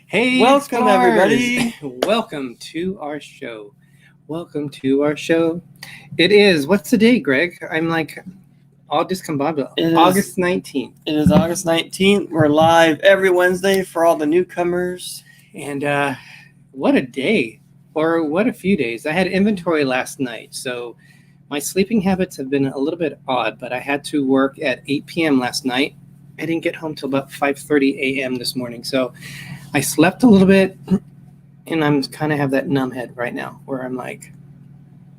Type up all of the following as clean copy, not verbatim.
Hey, welcome everybody. Welcome to our show. Welcome to our show. It is, what's the date, Greg? I'm like all discombobulated. August 19th. It is August 19th. We're live every Wednesday for all the newcomers. And what a day, or what a few days. I had inventory last night, so my sleeping habits have been a little bit odd, but I had to work at 8 p.m. last night. I didn't get home till about 5:30 a.m. this morning, so I slept a little bit, and I'm kind of have that numb head right now where I'm like,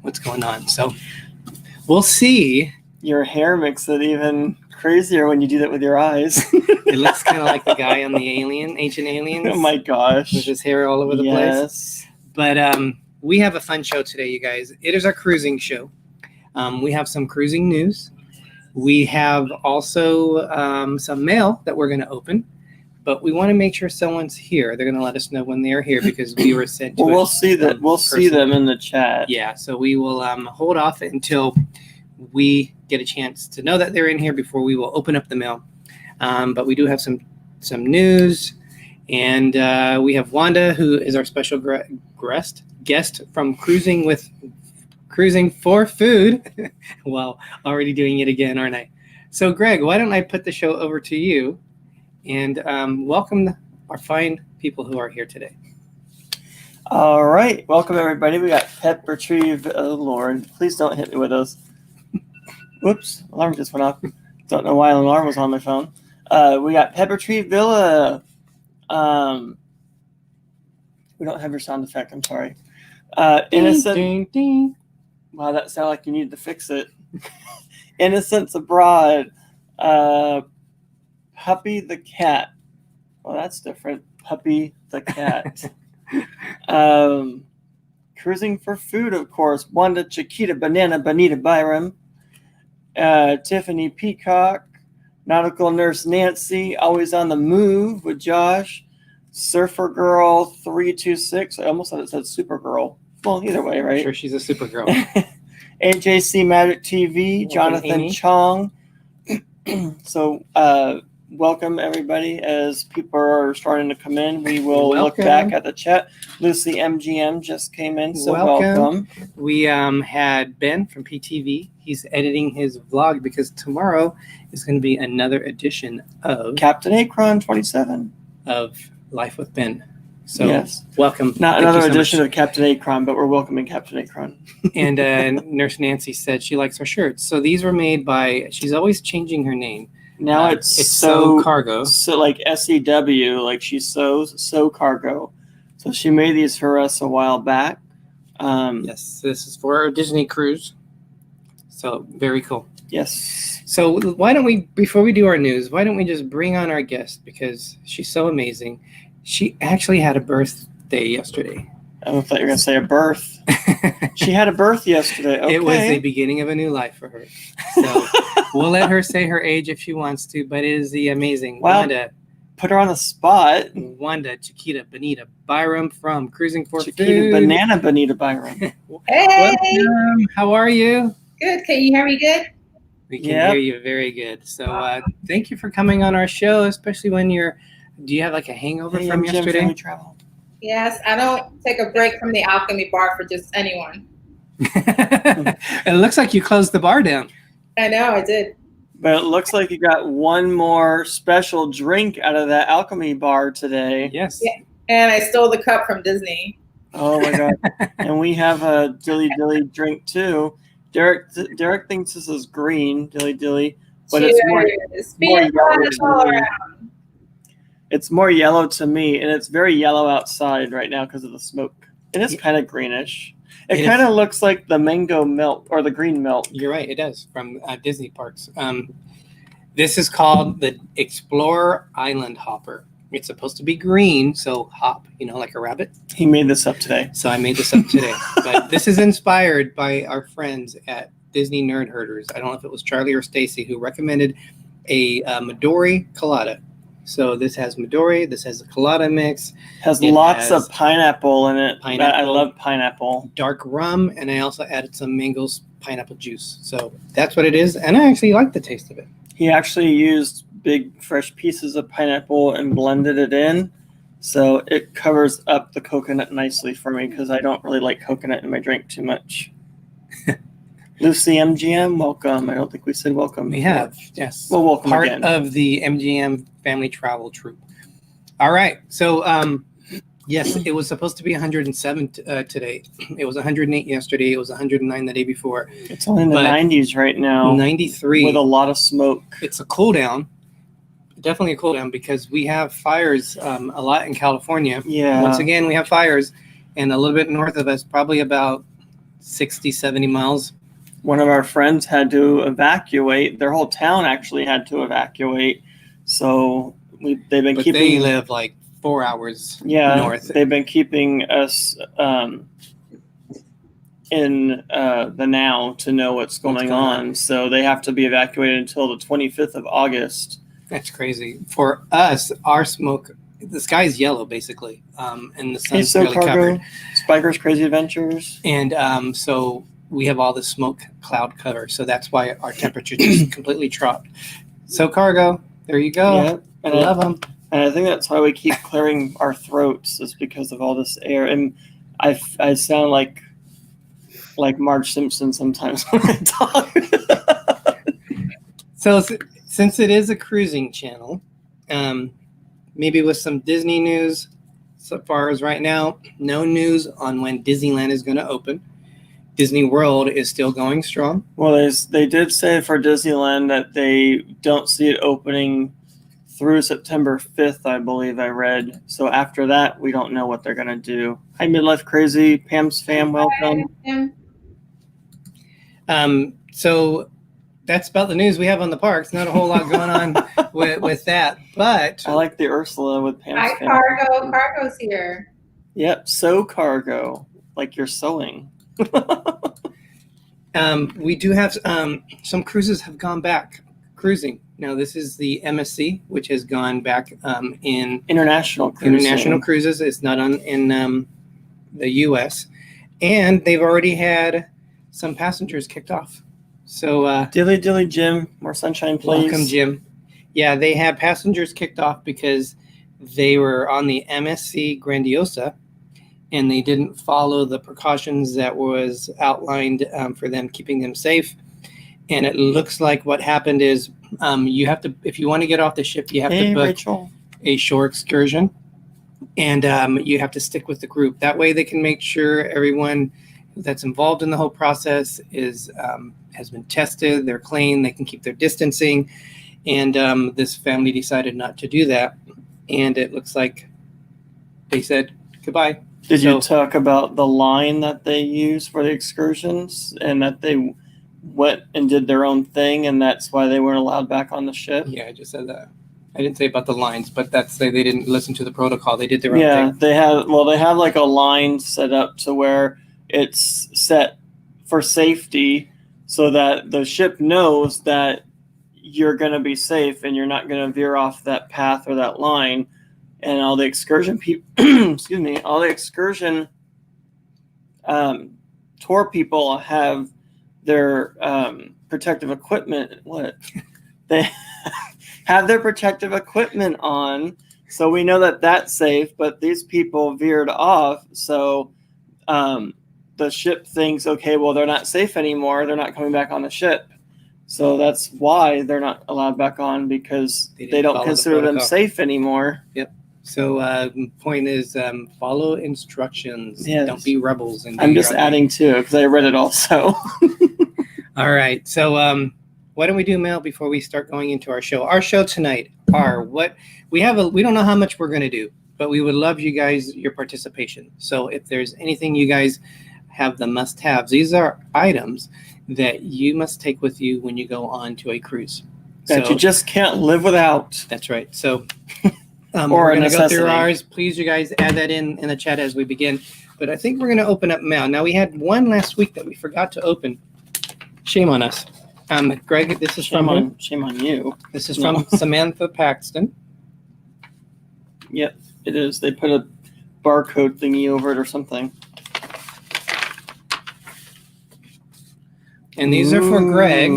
what's going on? So we'll see. Your hair makes it even crazier when you do that with your eyes. It looks kind of like the guy on the Ancient Aliens. Oh my gosh. With his hair all over the place. But we have a fun show today, you guys. It is our cruising show. We have some cruising news. We have also some mail that we're going to open. But we want to make sure someone's here. They're going to let us know when they're here because we were sent to we'll see that. We'll see them in the chat. Yeah, so we will hold off until we get a chance to know that they're in here before we will open up the mail. But we do have some news, and we have Wanda, who is our special guest from Cruising for Food. Well, already doing it again, aren't I? So, Greg, why don't I put the show over to you and welcome our fine people who are here today. All right. Welcome, everybody. We got Pet Retrieve. Oh, Lord. Please don't hit me with those. Whoops. Alarm just went off. Don't know why an alarm was on my phone. We got Pet Retrieve Villa. We don't have your sound effect. I'm sorry. Innocent. Ding, ding. Wow, that sounded like you needed to fix it. Innocents Abroad. Puppy the Cat. Well, that's different. Puppy the Cat. Cruising for Food, of course. Wanda, Chiquita, Banana, Bonita, Byram. Tiffany Peacock. Nautical Nurse Nancy. Always on the Move with Josh. Surfer Girl 326. I almost thought it said Supergirl. Well, either way, right? I'm sure she's a Supergirl. AJC Magic TV. Jonathan Chong. So, welcome everybody. As people are starting to come in, we will look back at the chat. Lucy MGM just came in, so welcome. We had Ben from PTV. He's editing his vlog because tomorrow is going to be another edition of Captain Akron 27 of Life with Ben. So yes, welcome. Not another edition of Captain Akron, but we're welcoming Captain Akron. And Nurse Nancy said she likes our shirts. So these were made by. She's always changing her name. Now it's so cargo. So like SEW, like she sews cargo. So she made these for us a while back. Yes, this is for our Disney cruise. So very cool. Yes. So why don't we, before we do our news, why don't we just bring on our guest because she's so amazing. She actually had a birthday yesterday. I thought you were going to say a birth. She had a birth yesterday. Okay. It was the beginning of a new life for her. So we'll let her say her age if she wants to, but it is the amazing Wanda. Put her on the spot. Wanda, Chiquita, Bonita, Byram from Cruising for Chiquita, Food. Banana, Bonita, Byram. Hey! Welcome. How are you? Good. Can you hear me good? We can hear you very good. So thank you for coming on our show, especially when do you have like a hangover from yesterday? Travel. Yes, I don't take a break from the Alchemy Bar for just anyone. It looks like you closed the bar down. I know, I did. But it looks like you got one more special drink out of that Alchemy Bar today. Yes. Yeah. And I stole the cup from Dizney. Oh my God. And we have a dilly drink too. Derick thinks this is green, dilly, but Cheers. it's more yellow to me. It's more yellow to me, and it's very yellow outside right now because of the smoke. It is kind of greenish. It kind of looks like the mango milk or the green milk. You're right, it does, from Disney parks. This is called the Explorer Island Hopper. It's supposed to be green, so hop, like a rabbit. He made this up today. So I made this up today. But this is inspired by our friends at Disney Nerd Herders. I don't know if it was Charlie or Stacy who recommended a Midori Colada. So this has Midori. This has a Colada mix. Has lots of pineapple in it. Pineapple, I love pineapple. Dark rum, and I also added some Mango's pineapple juice. So that's what it is, and I actually like the taste of it. He actually used big fresh pieces of pineapple and blended it in. So it covers up the coconut nicely for me because I don't really like coconut in my drink too much. Lucy MGM, welcome. I don't think we said welcome. We have, yes. Well, welcome Part again. of the MGM family travel troop. All right. So, yes, it was supposed to be 107 today. It was 108 yesterday. It was 109 the day before. It's only in the 90s right now. 93. With a lot of smoke. It's a cool down. Definitely a cool down because we have fires a lot in California. Yeah. Once again, we have fires. And a little bit north of us, probably about 60, 70 miles. One of our friends had to evacuate. Their whole town actually had to evacuate. So they've been keeping. They live like 4 hours north. They've been keeping us in the now to know what's going on. So they have to be evacuated until the 25th of August. That's crazy. For us, our smoke, the sky's yellow basically, and the sun's barely covered. Spiker's Crazy Adventures. And so we have all the smoke cloud cover. So that's why our temperature just completely dropped. So Cargo, there you go. Yeah, and I love them. And I think that's why we keep clearing our throats is because of all this air. And I sound like Marge Simpson sometimes when I talk. So since it is a cruising channel, maybe with some Disney news so far as right now, no news on when Disneyland is going to open. Disney World is still going strong. Well, they did say for Disneyland that they don't see it opening through September 5th, I believe I read. So after that, we don't know what they're going to do. Hi, Midlife Crazy. Pam's fam, welcome. So that's about the news we have on the parks. Not a whole lot going on with that. But I like the Ursula with Pam's Hi, fam. Cargo. Cargo's here. Yep, sew cargo, like you're sewing. We do have some cruises have gone back cruising. Now this is the MSC, which has gone back in International cruises. It's not in the U.S. And they've already had some passengers kicked off. So Dilly Dilly Jim, more sunshine, please. Welcome, Jim. Yeah, they had passengers kicked off because they were on the MSC Grandiosa and they didn't follow the precautions that was outlined for them, keeping them safe. And it looks like what happened is you have to, if you want to get off the ship, you have to book a shore excursion, and you have to stick with the group. That way they can make sure everyone that's involved in the whole process is has been tested, they're clean, they can keep their distancing. And this family decided not to do that. And it looks like they said goodbye. Did you talk about the line that they use for the excursions and that they went and did their own thing and that's why they weren't allowed back on the ship? Yeah, I just said that. I didn't say about the lines, but that's they didn't listen to the protocol. They did their own thing. They have like a line set up to where it's set for safety so that the ship knows that you're going to be safe and you're not going to veer off that path or that line. And all the excursion people, all the excursion tour people have their protective equipment. They have their protective equipment on, so we know that that's safe. But these people veered off, so the ship thinks, okay, well, they're not safe anymore. They're not coming back on the ship. So that's why they're not allowed back on, because they don't consider them safe anymore. Yep. So point is follow instructions. Yes. Don't be rebels. And I'm just adding to it because I read it also. All right. So why don't we do mail before we start going into our show? Our show tonight are what we have. We don't know how much we're going to do, but we would love you guys, your participation. So if there's anything you guys have the must-haves, these are items that you must take with you when you go on to a cruise. That you just can't live without. That's right. So or we're a going to go necessity. through ours. Please, you guys, add that in the chat as we begin. But I think we're going to open up mail. Now, we had one last week that we forgot to open. Shame on us. Greg, this is shame on you. This is from Samantha Paxton. Yep, it is. They put a barcode thingy over it or something. And these are for Greg.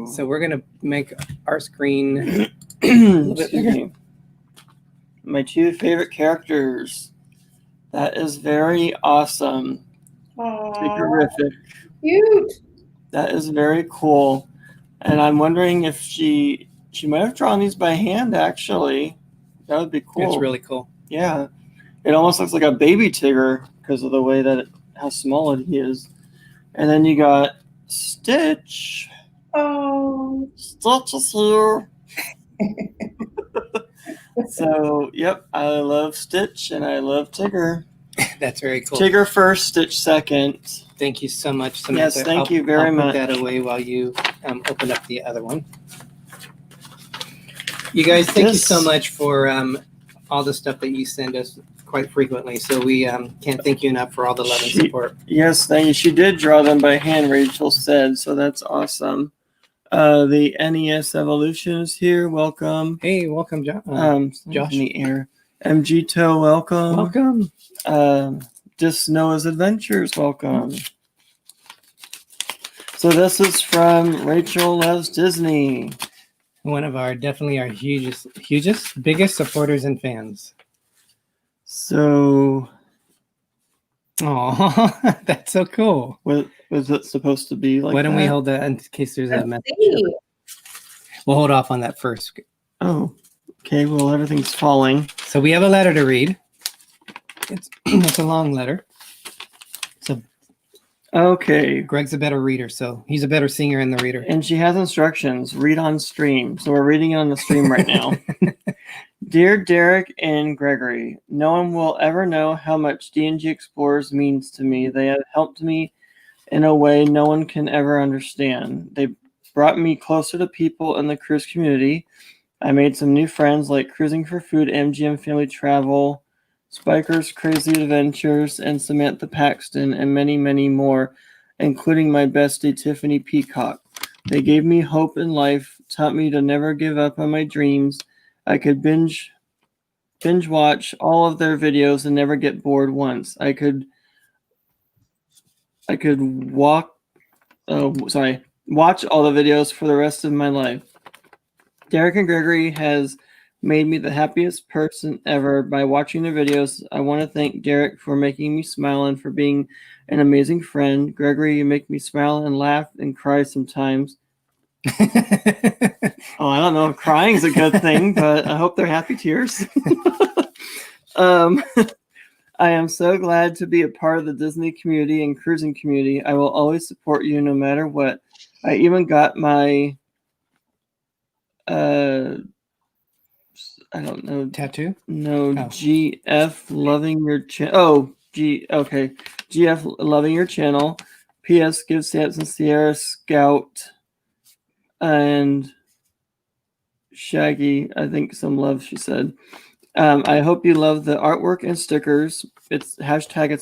So we're going to make our screen little bit Excuse bigger. me. My 2 favorite characters. That is very awesome. Aww, Terrific. cute. That is very cool. And I'm wondering if she might have drawn these by hand, actually. That would be cool. It's really cool. Yeah. It almost looks like a baby Tigger because of the way that how small he is. And then you got Stitch. Oh, Stitch is here. So, yep, I love Stitch and I love Tigger. That's very cool. Tigger first, Stitch second. Thank you so much, Samantha. Yes, thank you very much. I'll put that away while you open up the other one. You guys, thank you so much for all the stuff that you send us quite frequently. So we can't thank you enough for all the love and support. Yes, thank you. She did draw them by hand, Rachel said, so that's awesome. The NES Evolution is here. Welcome. Hey, welcome, Josh. Josh in the air. MG Toe, welcome. Welcome. Noah's Adventures, welcome. So this is from Rachel Loves Disney. One of definitely our hugest, biggest supporters and fans. So, Oh, that's so cool. what was it supposed to be like? Why don't we that? hold that in case there's a let's message? see. We'll hold off on that first. Oh, okay. Well, everything's falling. So we have a letter to read. It's a long letter. So Okay. Greg's a better reader, so he's a better singer and the reader. And she has instructions. Read on stream. So we're reading it on the stream right now. Dear Derick and Greggory, no one will ever know how much D&G Explorers means to me. They have helped me in a way no one can ever understand. They brought me closer to people in the cruise community. I made some new friends like Cruising for Food, MGM Family Travel, Spiker's Crazy Adventures, and Samantha Paxton, and many, many more, including my bestie Tiffany Peacock. They gave me hope in life, taught me to never give up on my dreams. I could binge watch all of their videos and never get bored once. I could watch all the videos for the rest of my life. Derick and Greggory has made me the happiest person ever by watching their videos. I want to thank Derick for making me smile and for being an amazing friend. Greggory, you make me smile and laugh and cry sometimes. Oh, I don't know if crying is a good thing, but I hope they're happy tears. I am so glad to be a part of the Disney community and cruising community. I will always support you no matter what. I even got my I don't know. Tattoo? No, Oh. GF loving your channel. Oh, okay. GF loving your channel. P.S. Give Samson Sierra Scout and Shaggy, I think, some love, she said. I hope you love the artwork and stickers. It's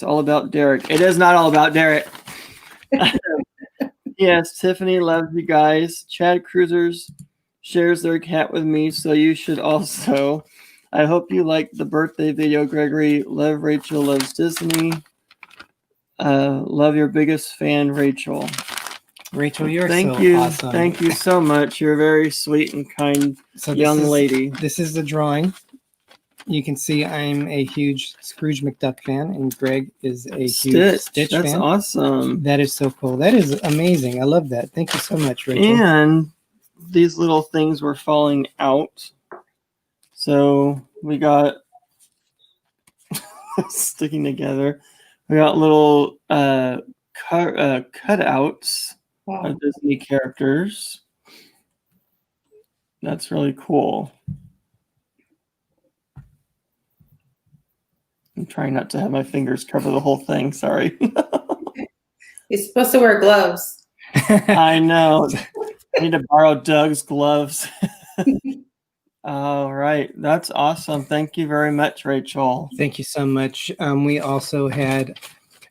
all about Derick. It is not all about Derick. Yes, Tiffany loves you guys. ChadCruisers shares their cat with me, so you should also. I hope you like the birthday video, Greggory. Love Rachel Loves Disney. Love your biggest fan, Rachel. Rachel, you're Thank so you. awesome. Thank you so much. You're a very sweet and kind young lady. This is the drawing. You can see I'm a huge Scrooge McDuck fan, and Greg is a huge Stitch That's fan. awesome. That is so cool. That is amazing. I love that. Thank you so much, Rachel. And these little things were falling out. So we got sticking together. We got little cutouts Wow. of Disney characters. That's really cool. I'm trying not to have my fingers cover the whole thing. Sorry. You're supposed to wear gloves. I know. I need to borrow Doug's gloves. All right. That's awesome. Thank you very much, Rachel. Thank you so much. We also had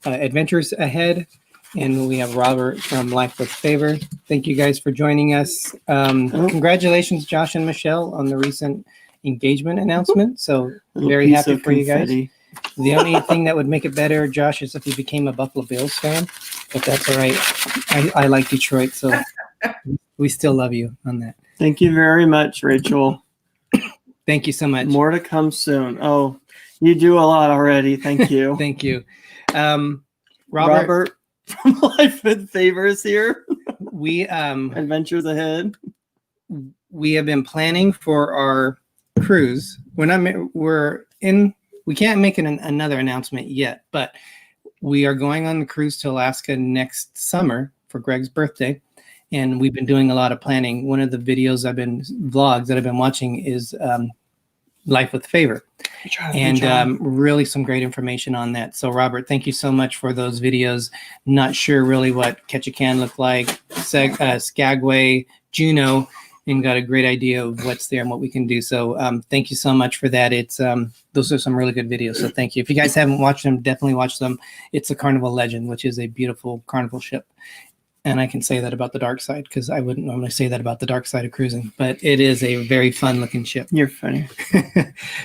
Adventures Ahead, and we have Robert from Life with Favor. Thank you guys for joining us. Congratulations, Josh and Michelle, on the recent engagement announcement. So Little very piece happy of for you guys. confetti. The only thing that would make it better, Josh, is if you became a Buffalo Bills fan, but that's all right. I like Detroit, so we still love you on that. Thank you very much, Rachel. Thank you so much. More to come soon. Oh, you do a lot already. Thank you. Thank you. Robert from Life with Favors here. We Adventures ahead. we have been planning for our cruise. We can't make another announcement yet, but we are going on the cruise to Alaska next summer for Greg's birthday. And we've been doing a lot of planning. One of the vlogs that I've been watching is Life with Favor. And really some great information on that. So Robert, thank you so much for those videos. Not sure really what Ketchikan looked like, Skagway, Juneau, and got a great idea of what's there and what we can do. So thank you so much for that. It's those are some really good videos. So thank you. If you guys haven't watched them, definitely watch them. It's a Carnival Legend, which is a beautiful carnival ship. And I can say that about the dark side because I wouldn't normally say that about the dark side of cruising, but it is a very fun looking ship. You're funny.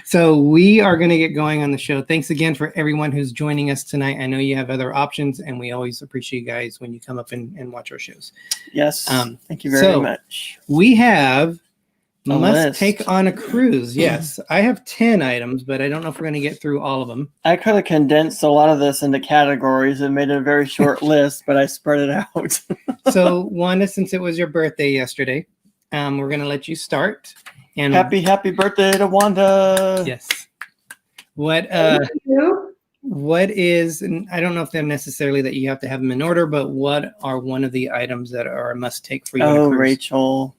So we are going to get going on the show. Thanks again for everyone who's joining us tonight. I know you have other options, and we always appreciate you guys when you come up and watch our shows. Yes. Thank you very much. We have A must list. take on a cruise. Yes. I have 10 items, but I don't know if we're going to get through all of them. I could have condensed a lot of this into categories and made it a very short list, but I spread it out. So Wanda, since it was your birthday yesterday, we're going to let you start. And Happy birthday to Wanda. yes. What is, and I don't know if they're necessarily that you have to have them in order, but what are one of the items that are a must take for you? on a Oh, cruise? Rachel.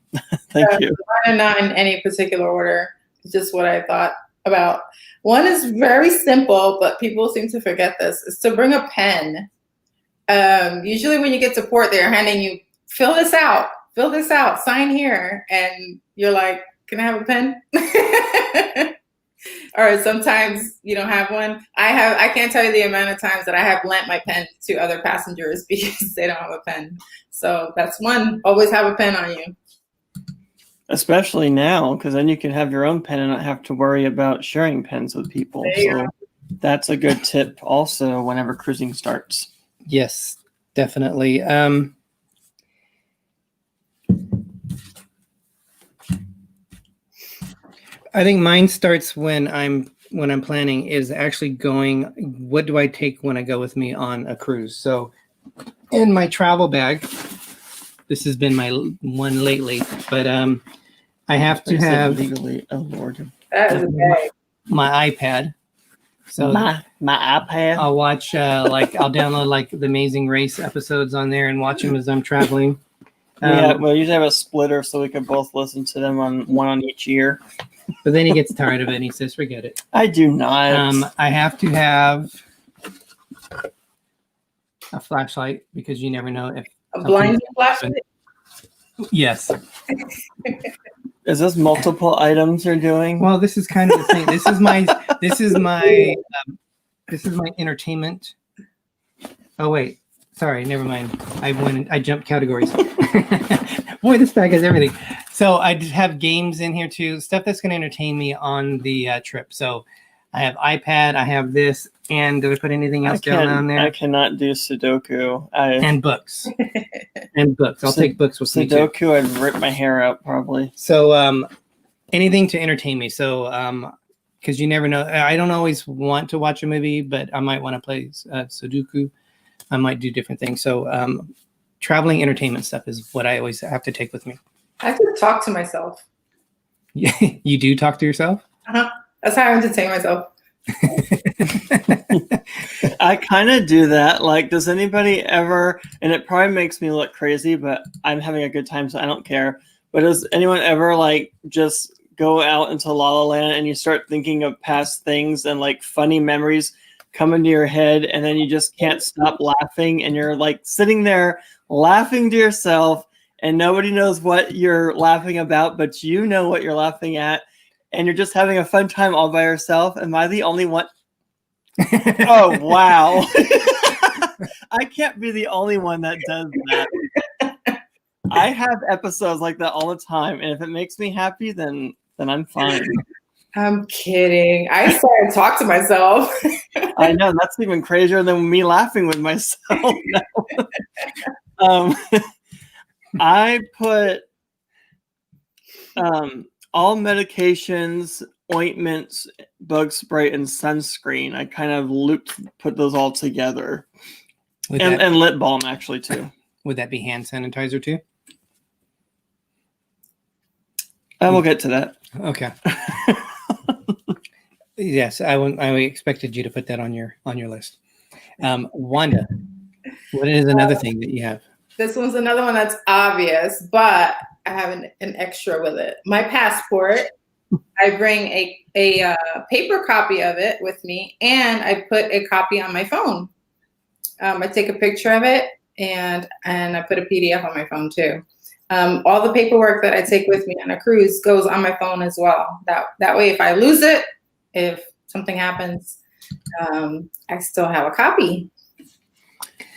Thank you. Mine are not in any particular order. It's just what I thought about. One is very simple, but people seem to forget this. Is to bring a pen. Usually when you get to port, they're handing you, fill this out, sign here. And you're like, can I have a pen? Or sometimes you don't have one. I can't tell you the amount of times that I have lent my pen to other passengers because they don't have a pen. So that's one. Always have a pen on you. Especially now, because then you can have your own pen and not have to worry about sharing pens with people. There you So that's a good tip also whenever cruising starts. Yes, definitely. I think mine starts when I'm planning is actually going, what do I take when I go with me on a cruise? So in my travel bag, this has been my one lately, but I have to have legally. Oh Lord. That is a bag. my iPad. So my iPad. I'll watch I'll download the Amazing Race episodes on there and watch them as I'm traveling. Yeah, we'll usually have a splitter so we can both listen to them on one on each ear. But then he gets tired of it and he says, forget it. I do not. I have to have a flashlight because you never know if A blinding flashlight. yes. Is this multiple items you're doing? Well, this is kind of the thing. This is my entertainment. Oh wait, sorry, never mind. I jumped categories. Boy, this bag has everything. So I just have games in here too, stuff that's going to entertain me on the trip. So I have iPad, I have this, and did I put anything else down on there? I cannot do Sudoku. And books. And books. I'll take books with me too. Sudoku, I'd rip my hair out probably. So anything to entertain me. So because you never know. I don't always want to watch a movie, but I might want to play Sudoku. I might do different things. So traveling entertainment stuff is what I always have to take with me. I just talk to myself. You do talk to yourself? Uh-huh. That's how I entertain myself. I kind of do that. Like, does anybody ever, and it probably makes me look crazy, but I'm having a good time, so I don't care. But does anyone ever just go out into La La Land and you start thinking of past things and funny memories come into your head and then you just can't stop laughing and you're sitting there laughing to yourself and nobody knows what you're laughing about, but you know what you're laughing at. And you're just having a fun time all by yourself. Am I the only one? Oh, wow. I can't be the only one that does that. I have episodes like that all the time. And if it makes me happy, then I'm fine. I'm kidding. I started to talk to myself. I know. That's even crazier than me laughing with myself. I put all medications ointments, bug spray, and sunscreen. I kind of put those all together. And lip balm, actually, too. Would that be hand sanitizer, too? I will get to that. Okay. Yes, I expected you to put that on your list. Wanda, what is another thing that you have? This one's another one that's obvious, but I have an extra with it. My passport. I bring a paper copy of it with me, and I put a copy on my phone. I take a picture of it, and I put a PDF on my phone too. All the paperwork that I take with me on a cruise goes on my phone as well. That way, if I lose it, if something happens, I still have a copy.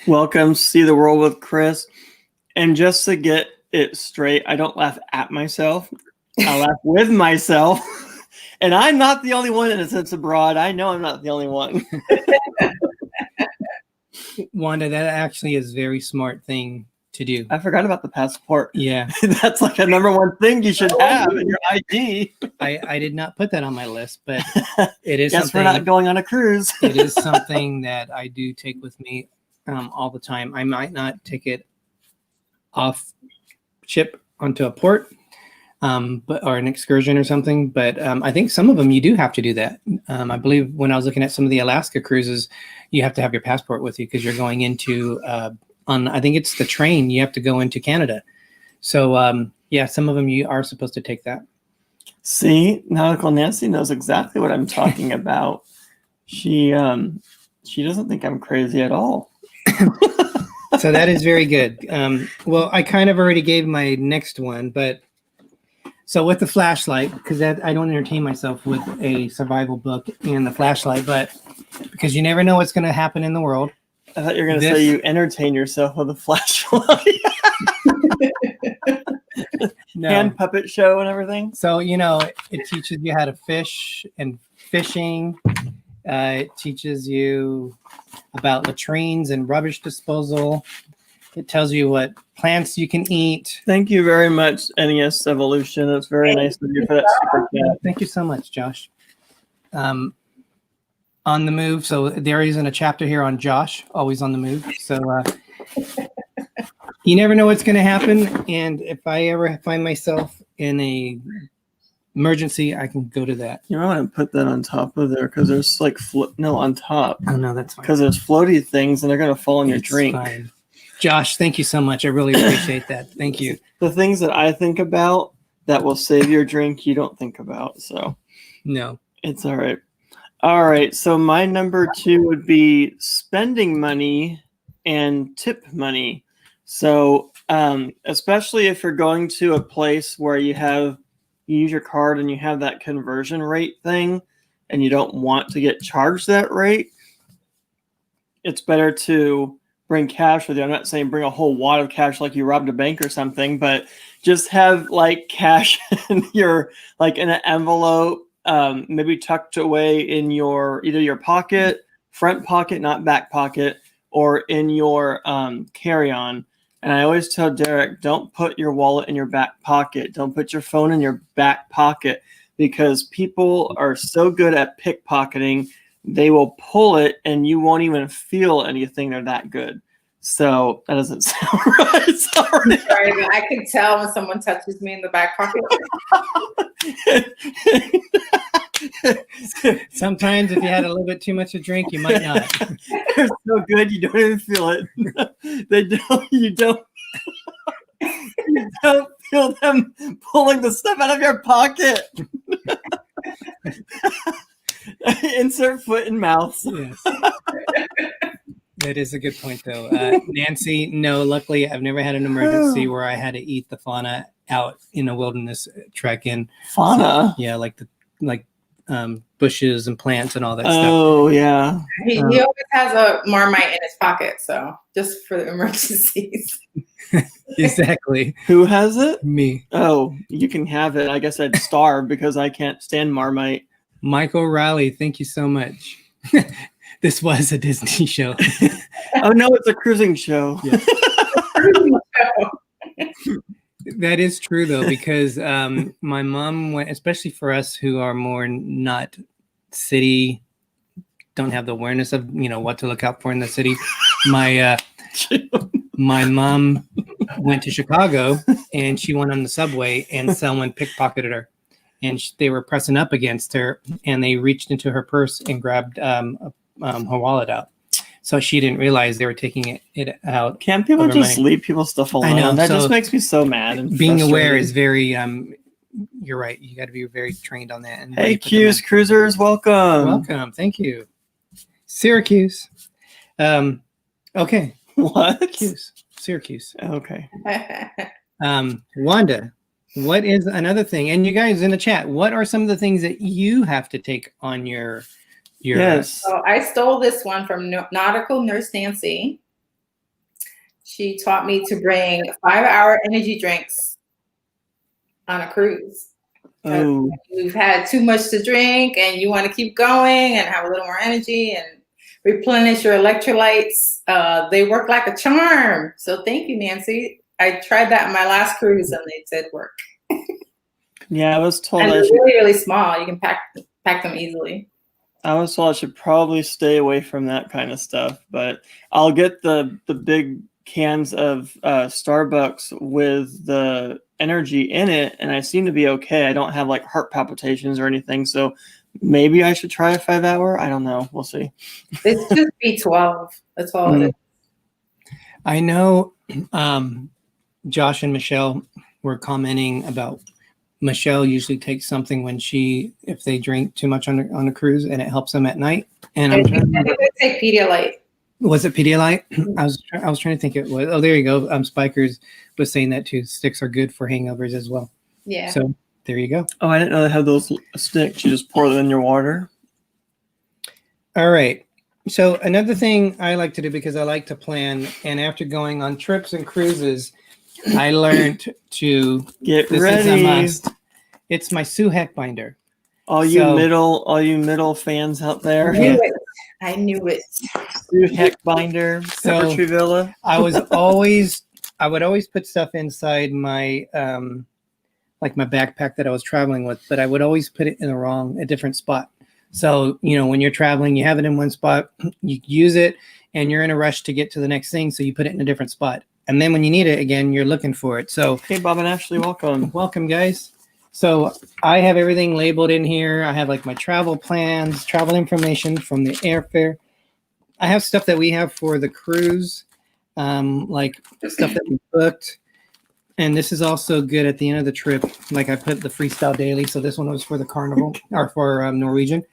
Welcome, See the World with Chris. And just to get it straight, I don't laugh at myself. I laugh with myself. And I'm not the only one in a sense abroad. I know I'm not the only one. Wanda, that actually is a very smart thing to do. I forgot about the passport. Yeah. That's like a number one thing you should have in your ID. I did not put that on my list, but it is Guess we're not going on a cruise. It is something that I do take with me all the time. I might not take it off ship onto a port, or an excursion or something. But I think some of them you do have to do that. I believe when I was looking at some of the Alaska cruises, you have to have your passport with you because you're going into I think it's the train. You have to go into Canada. So yeah, some of them you are supposed to take that. See, Nautical Nancy knows exactly what I'm talking about. She doesn't think I'm crazy at all. So that is very good. Well, I kind of already gave my next one, but so with the flashlight, because I don't entertain myself with a survival book and the flashlight, but because you never know what's going to happen in the world. I thought you were going to say you entertain yourself with a flashlight. No. Hand puppet show and everything. So, it teaches you how to fish and fishing. It teaches you about latrines and rubbish disposal. It tells you what plants you can eat. Thank you very much, NES Evolution. It's very nice of you for that super chat. Thank you so much, Josh. On the move. So there isn't a chapter here on Josh, always on the move. So you never know what's going to happen. And if I ever find myself in a emergency, I can go to that. You might want to put that on top of there because there's like on top. Oh no, that's fine. Because there's floaty things and they're going to fall in your drink. Fine. Josh, thank you so much. I really appreciate that. Thank you. The things that I think about that will save your drink, you don't think about. So no, it's all right. All right. So my number 2 would be spending money and tip money. So especially if you're going to a place where you use your card and you have that conversion rate thing and you don't want to get charged that rate, it's better to bring cash with you. I'm not saying bring a whole wad of cash like you robbed a bank or something, but just have like cash in your in an envelope, maybe tucked away in either your pocket, front pocket, not back pocket, or in your carry-on. And I always tell Derick, don't put your wallet in your back pocket. Don't put your phone in your back pocket because people are so good at pickpocketing. They will pull it and you won't even feel anything. They're that good. So that doesn't sound right. Sorry. Sorry, but I can tell when someone touches me in the back pocket. Sometimes if you had a little bit too much to drink, you might not. They're so good you don't even feel it. You don't feel them pulling the stuff out of your pocket. Insert foot in mouth. Yes. That is a good point, though. Nancy, no, luckily I've never had an emergency where I had to eat the fauna out in a wilderness trek in. Fauna? Yeah, like bushes and plants and all that stuff. Oh, yeah. He always has a Marmite in his pocket, so just for the emergencies. Exactly. Who has it? Me. Oh, you can have it. I guess I'd starve because I can't stand Marmite. Michael Riley, thank you so much. This was a Disney show. Oh, no, it's a cruising show. Yeah. That is true though, because my mom went, especially for us who are more not city, don't have the awareness of what to look out for in the city. My mom went to Chicago and she went on the subway and someone pickpocketed her, and they were pressing up against her and they reached into her purse and grabbed her wallet out. So she didn't realize they were taking it out. Can't people just leave people's stuff alone? I know, that so just makes me so mad. And being frustrated. aware is very. You're right. You got to be very trained on that. And hey, ChadCruisers, welcome. Welcome. Thank you, Syracuse. Okay. What? Syracuse. Okay. Wanda, what is another thing? And you guys in the chat, what are some of the things that you have to take on your Yes. So I stole this one from Nautical Nurse Nancy. She taught me to bring 5-hour energy drinks on a cruise. Oh. You've had too much to drink and you want to keep going and have a little more energy and replenish your electrolytes. They work like a charm. So thank you, Nancy. I tried that on my last cruise and they did work. Yeah, I was told and they're really, really small. You can pack them easily. I was told I should probably stay away from that kind of stuff, but I'll get the big cans of Starbucks with the energy in it, and I seem to be okay. I don't have like heart palpitations or anything, so maybe I should try a 5-hour. I don't know. We'll see. It's just B12. That's all it is. I know Josh and Michelle were commenting about Michelle usually takes something when if they drink too much on a cruise and it helps them at night. And I'm trying to remember. I take Pedialyte. Was it Pedialyte? I was trying to think it was. Oh, there you go. Spikers was saying that too. Sticks are good for hangovers as well. Yeah. So there you go. Oh, I didn't know they had those sticks. You just pour them in your water. All right. So another thing I like to do, because I like to plan, and after going on trips and cruises, I learned to get this ready. Is a must. It's my Suhek binder. All you middle fans out there. I knew it. Suhek binder. So Villa. I would always put stuff inside my like my backpack that I was traveling with, but I would always put it in a different spot. So, when you're traveling, you have it in one spot, you use it, and you're in a rush to get to the next thing, so you put it in a different spot. And then when you need it again, you're looking for it. So, hey, Bob and Ashley, welcome. Welcome, guys. So I have everything labeled in here. I have like my travel plans, travel information from the airfare. I have stuff that we have for the cruise, like stuff that we booked. And this is also good at the end of the trip. Like I put the Freestyle Daily. So this one was for the Carnival or for Norwegian.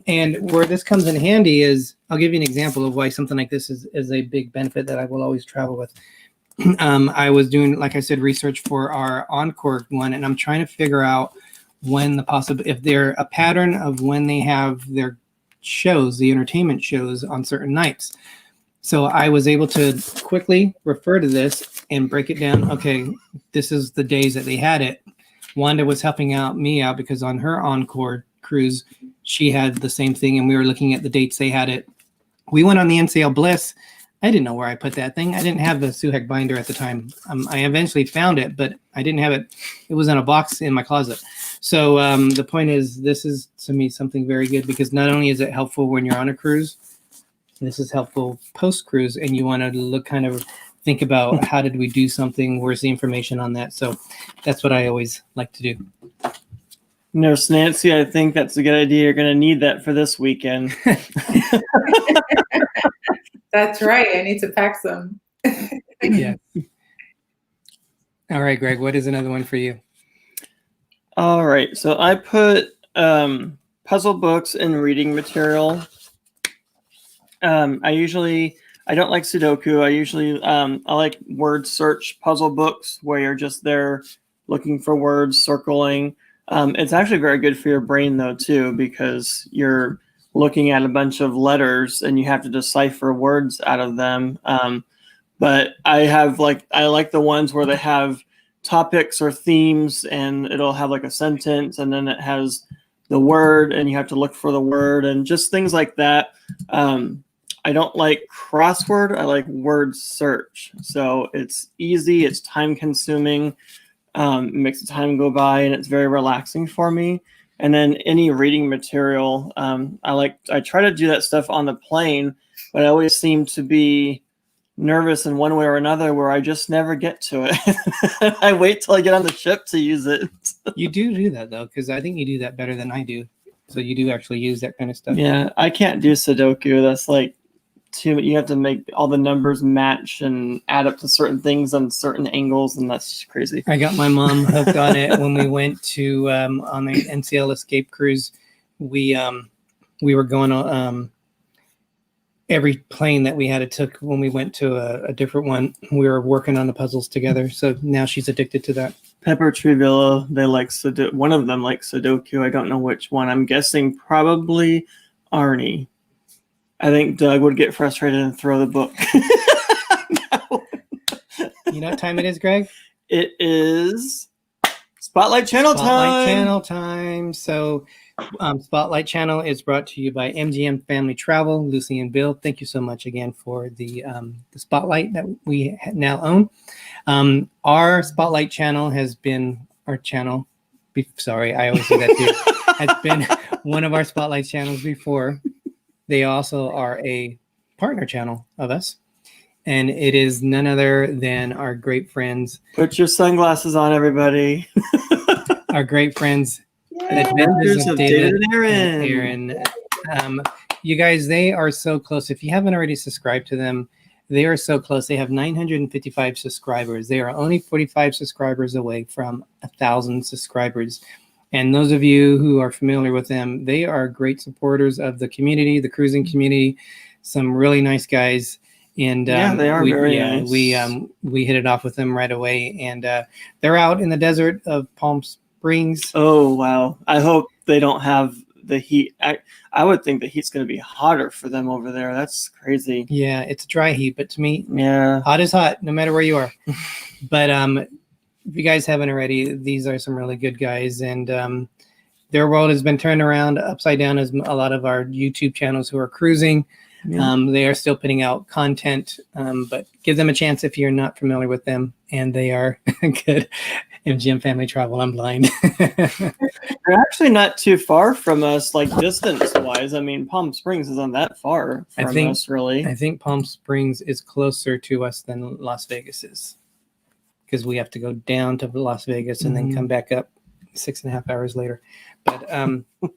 And where this comes in handy is, I'll give you an example of why something like this is a big benefit that I will always travel with. I was doing, like I said, research for our Encore one, and I'm trying to figure out when if they're a pattern of when they have their shows, the entertainment shows on certain nights. So I was able to quickly refer to this and break it down. Okay, this is the days that they had it. Wanda was helping me out because on her Encore cruise, she had the same thing, and we were looking at the dates they had it. We went on the NCL Bliss. I didn't know where I put that thing. I didn't have the Suhek binder at the time. I eventually found it, but I didn't have it. It was in a box in my closet. So the point is, this is to me something very good, because not only is it helpful when you're on a cruise, this is helpful post-cruise, and you want to think about how did we do something? Where's the information on that? So that's what I always like to do. Nurse Nancy, I think that's a good idea. You're going to need that for this weekend. That's right. I need to pack some. Yeah. All right, Greg, what is another one for you? All right. So I put puzzle books and reading material. I don't like Sudoku. I like word search puzzle books where you're just there looking for words, circling. It's actually very good for your brain though too, because you're looking at a bunch of letters and you have to decipher words out of them. But I like the ones where they have topics or themes, and it'll have like a sentence, and then it has the word, and you have to look for the word, and just things like that. I don't like crossword. I like word search. So it's easy. It's time consuming. It makes the time go by, and it's very relaxing for me. And then any reading material, I try to do that stuff on the plane, but I always seem to be nervous in one way or another where I just never get to it. I wait till I get on the ship to use it. You do that though, because I think you do that better than I do. So you do actually use that kind of stuff. Yeah, I can't do Sudoku. That's like you have to make all the numbers match and add up to certain things on certain angles, and that's crazy. I got my mom hooked on it when we went to on the NCL Escape cruise. We were going on every plane that we had. It took when we went to a different one. We were working on the puzzles together. So now she's addicted to that. Pepper Trivilla, they like Sudoku. One of them likes Sudoku. I don't know which one. I'm guessing probably Arnie. I think Doug would get frustrated and throw the book. No. You know what time it is, Greg? It is Spotlight Channel Spotlight time. Channel time. So Spotlight Channel is brought to you by MGM Family Travel. Lucy and Bill, thank you so much again for the Spotlight that we now own. Our Spotlight Channel has been our channel. Sorry, I always say that too. Has been one of our Spotlight channels before. They also are a partner channel of us. And it is none other than our great friends. Put your sunglasses on, everybody. Our great friends, Adventures of David and Aaron. You guys, they are so close. If you haven't already subscribed to them, they are so close. They have 955 subscribers. They are only 45 subscribers away from 1,000 subscribers. And those of you who are familiar with them, they are great supporters of the community, the cruising community. Some really nice guys. And they are very nice. We hit it off with them right away. And they're out in the desert of Palm Springs. Oh, wow. I hope they don't have the heat. I would think the heat's going to be hotter for them over there. That's crazy. Yeah, it's dry heat. But to me, yeah, hot is hot, no matter where you are. But if you guys haven't already, these are some really good guys, and their world has been turned around upside down as a lot of our YouTube channels who are cruising. Yeah. They are still putting out content, but give them a chance if you're not familiar with them, and they are good. MGM Family Travel, I'm blind. They're actually not too far from us, like distance-wise. I mean, Palm Springs isn't that far from us, really. I think Palm Springs is closer to us than Las Vegas is, because we have to go down to Las Vegas and then come back up 6.5 hours later. But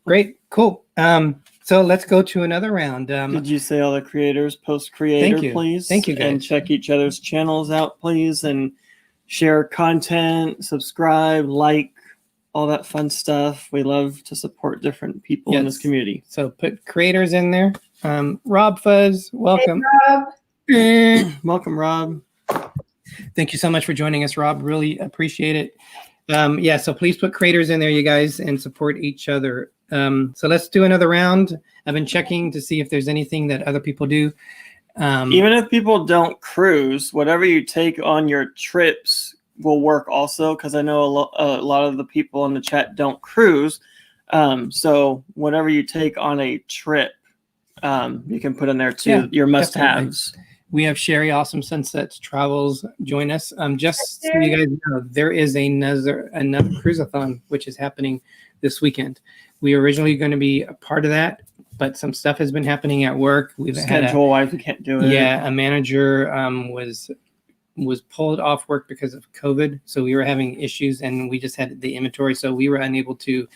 great, cool. So let's go to another round. Did you say all the creators post creator, please? Thank you, guys. And check each other's channels out, please, and share content, subscribe, like, all that fun stuff. We love to support different people in this community. So put creators in there. RobFuz, welcome. Hey, Rob. Welcome, Rob. Thank you so much for joining us, Rob. Really appreciate it. So please put creators in there, you guys, and support each other. So let's do another round. I've been checking to see if there's anything that other people do. Even if people don't cruise, whatever you take on your trips will work also, because I know a lot of the people in the chat don't cruise. So whatever you take on a trip, you can put in there too, your must-haves. Definitely. We have Sherry, Awesome Sunsets Travels, join us. Just so you guys know, there is another cruise-a-thon, which is happening this weekend. We were originally going to be a part of that, but some stuff has been happening at work. We've schedule-wise, we can't do it. Yeah, a manager was pulled off work because of COVID, so we were having issues, and we just had the inventory, so we were unable to.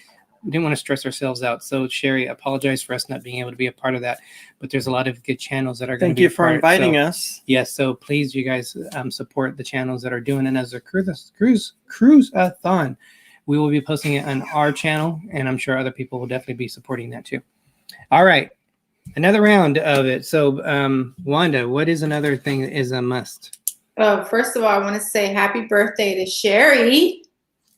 We didn't want to stress ourselves out. So Sherry, apologize for us not being able to be a part of that. But there's a lot of good channels that are going to be a part. Thank you for inviting us. Yes. So please, you guys support the channels that are doing it as a cruise-a-thon. We will be posting it on our channel, and I'm sure other people will definitely be supporting that too. All right. Another round of it. So Wanda, what is another thing that is a must? First of all, I want to say happy birthday to Sherry.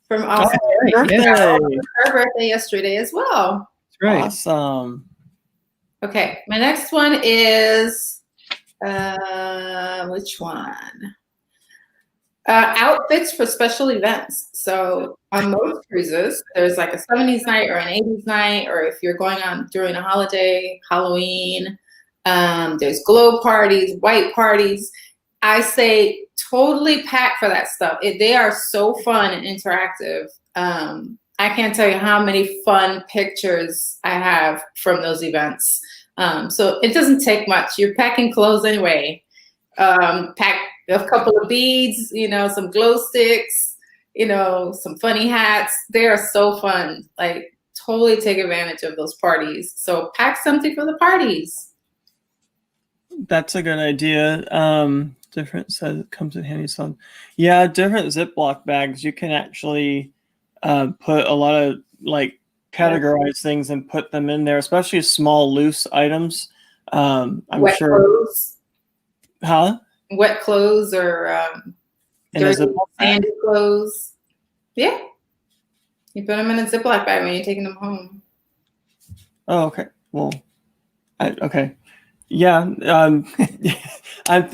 From Austin. Yeah. Her birthday yesterday as well. That's right. Awesome. Okay, my next one is which one? Outfits for special events. So on most cruises, there's like a 70s night or an 80s night, or if you're going on during a holiday, Halloween, there's glow parties, white parties. I say totally pack for that stuff. They are so fun and interactive. I can't tell you how many fun pictures I have from those events. So it doesn't take much. You're packing clothes anyway. Pack a couple of beads, some glow sticks, some funny hats. They are so fun. Like, totally take advantage of those parties. So pack something for the parties. That's a good idea. Different says it comes in handy. Some, yeah, different Ziploc bags. You can actually put a lot of categorize things and put them in there, especially small loose items. I'm Wet sure. Clothes. Huh? Wet clothes or dirty, sandy clothes. Yeah. You put them in a Ziploc bag when you're taking them home. Oh, okay. Well, okay. Yeah. I'm